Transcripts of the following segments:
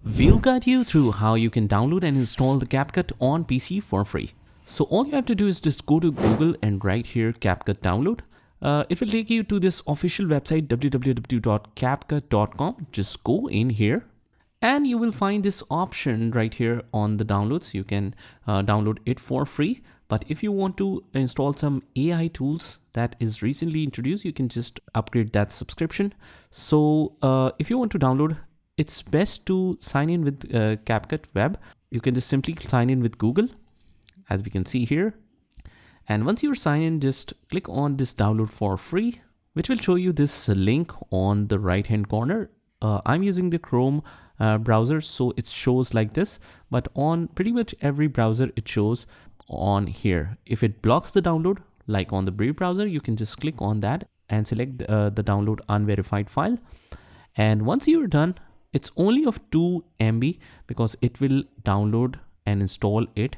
We'll guide you through how you can download and install the CapCut on PC for free. So all you have to do is just go to Google and write here CapCut download. It will take you to this official website www.capcut.com. Just go in here and you will find this option right here on the downloads. You can download it for free. But if you want to install some AI tools that is recently introduced, you can just upgrade that subscription. So if you want to download, it's best to sign in with CapCut Web. You can just simply sign in with Google, as we can see here. And once you're signed in, just click on this download for free, which will show you this link on the right hand corner. I'm using the Chrome browser, so it shows like this, but on pretty much every browser it shows on here. If it blocks the download, like on the Brave browser, you can just click on that and select the download unverified file. And once you're done, it's only of 2 MB because it will download and install it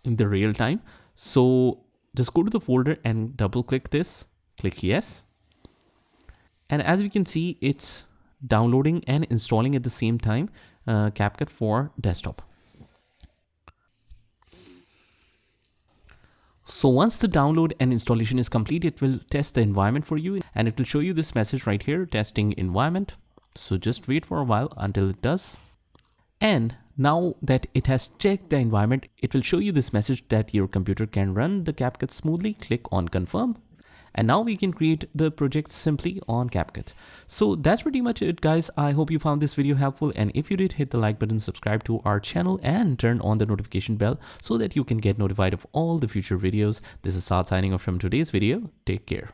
in the real time. So just go to the folder and double click this, click yes. And as we can see, it's downloading and installing at the same time CapCut for desktop. So once the download and installation is complete, it will test the environment for you and it will show you this message right here, testing environment. So just wait for a while until it does. And now that it has checked the environment, it will show you this message that your computer can run the CapCut smoothly. Click on confirm. And now we can create the project simply on CapCut. So that's pretty much it, guys. I hope you found this video helpful. And if you did, hit the like button, subscribe to our channel and turn on the notification bell so that you can get notified of all the future videos. This is Saad signing off from today's video. Take care.